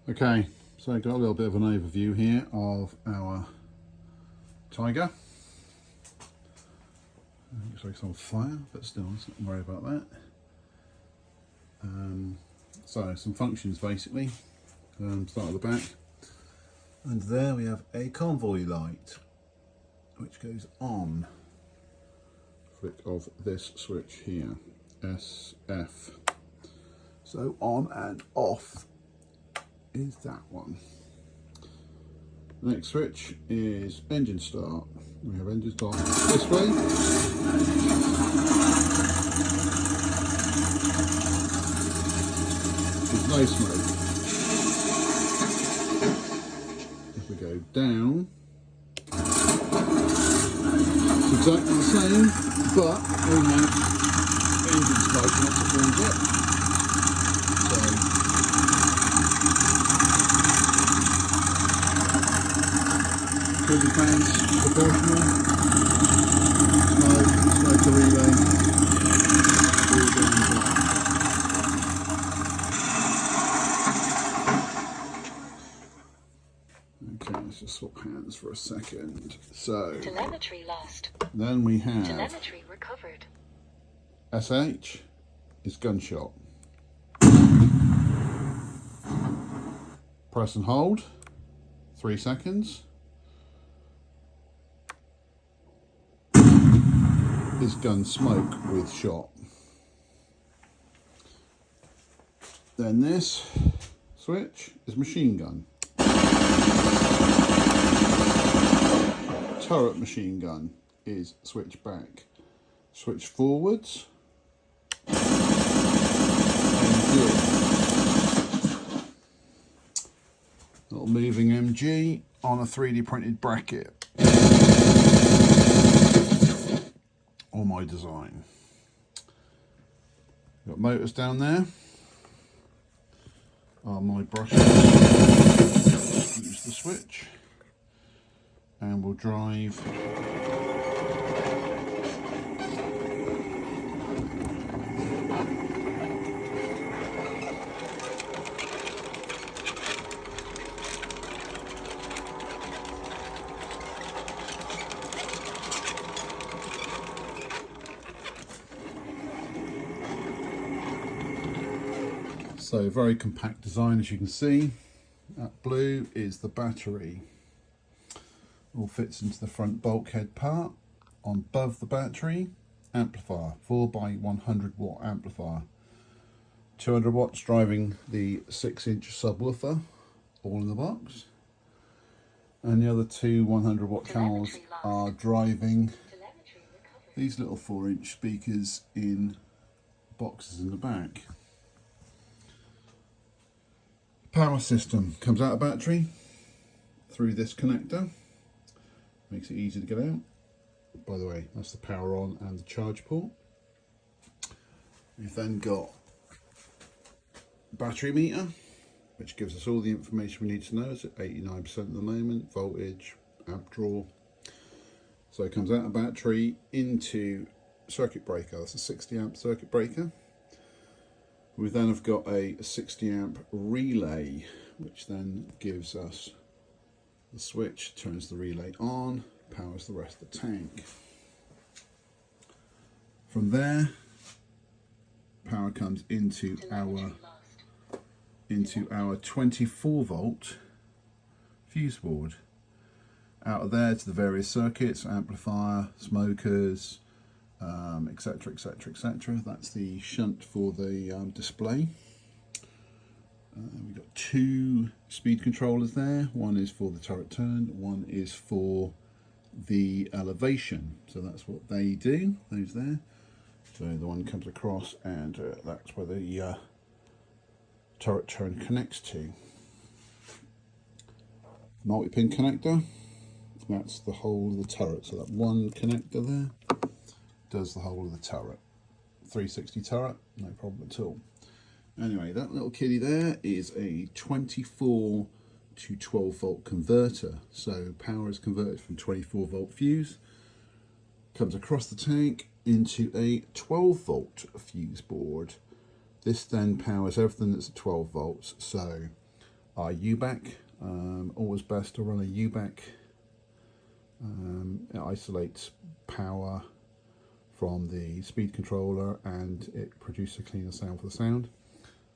Okay, so I've got a little bit of an overview here of our Tiger. Looks like it's on fire, but still, let's not worry about that. So some functions basically. Start at the back, and there we have a convoy light, which goes on. Flick of this switch here, SF. So on and off is that one. The next switch is engine start. We have engine start this way. There's no smoke. If we go down, it's exactly the same, but we have engine smoke and that's what we get. Cooling fans proportional, smoke relay, all down black. Okay, let's just swap hands for a second. So, telemetry lost. Then we have telemetry recovered. SH is gunshot. Press and hold, 3 seconds. Is gun smoke with shot. Then this switch is machine gun. Turret machine gun is switch back. Switch forwards. Little moving MG on a 3D printed bracket. Or my design. Got motors down there. My brushes. Use the switch. And we'll drive. So very compact design, as you can see. That blue is the battery. All fits into the front bulkhead part. On above the battery, amplifier, 4x100 watt amplifier. 200 watts driving the 6-inch subwoofer, all in the box. And the other two 100 watt channels are driving these little 4-inch speakers in boxes in the back. Power system comes out of battery through this connector. Makes it easy to get out. By the way, that's the power on and the charge port. We've then got battery meter, which gives us all the information we need to know. It's at 89% at the moment, voltage, amp draw. So it comes out of battery into circuit breaker. That's a 60 amp circuit breaker. We then have got a 60 amp relay, which then gives us the switch, turns the relay on, powers the rest of the tank. From there, power comes into our 24 volt fuse board. Out of there to the various circuits, amplifier, smokers, etc, etc, etc. That's the shunt for the display. We've got 2 speed controllers there. One is for the turret turn, one is for the elevation. So that's what they do, those there. So the one comes across and that's where the turret turn connects to. Multi-pin connector, that's the whole of the turret. So that one connector there does the whole of the turret. 360 turret, no problem at all. Anyway, that little kitty there is a 24 to 12 volt converter. So power is converted from 24 volt fuse, comes across the tank into a 12 volt fuse board. This then powers everything that's at 12 volts. So our UBAC. Always best to run a UBAC. It isolates power from the speed controller and it produces a cleaner sound for the sound.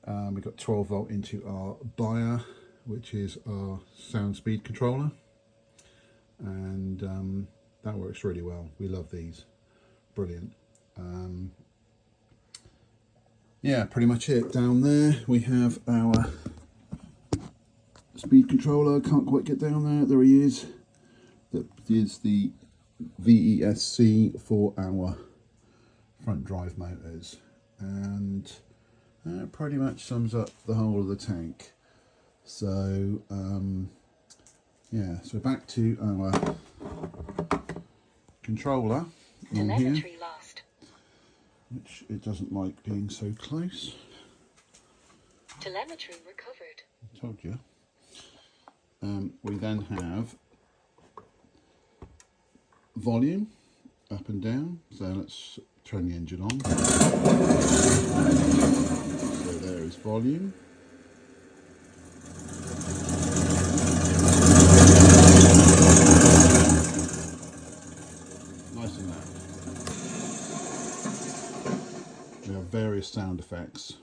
We've got 12 volt into our Beier, which is our sound speed controller, and that works really well. We love these, brilliant. Yeah, pretty much it. Down there we have our speed controller. Can't quite get down there. There he is. That is the VESC for our front drive motors, and that pretty much sums up the whole of the tank. So yeah, so back to our controller on here, Telemetry lost. which it doesn't like being so close. Telemetry recovered. I told you. We then have volume up and down, so let's turn the engine on. So there is volume. Nice and loud. We have various sound effects.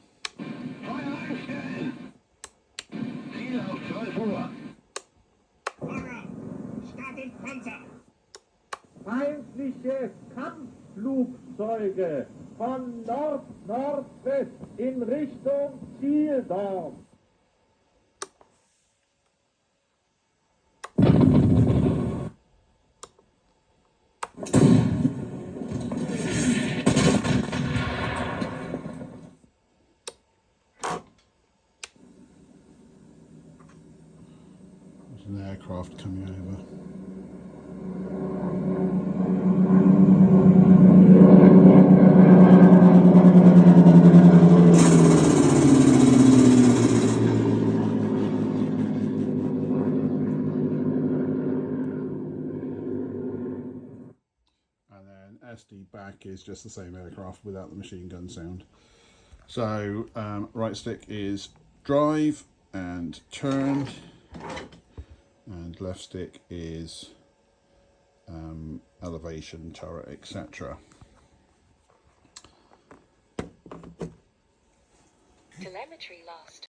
Feindliche Kampfflugzeuge von Nord-Nordwest in Richtung Zieldorf. There's an aircraft coming over. SD back is just the same aircraft without the machine gun sound. So right stick is drive and turn, and left stick is elevation, turret, etc. Telemetry lost.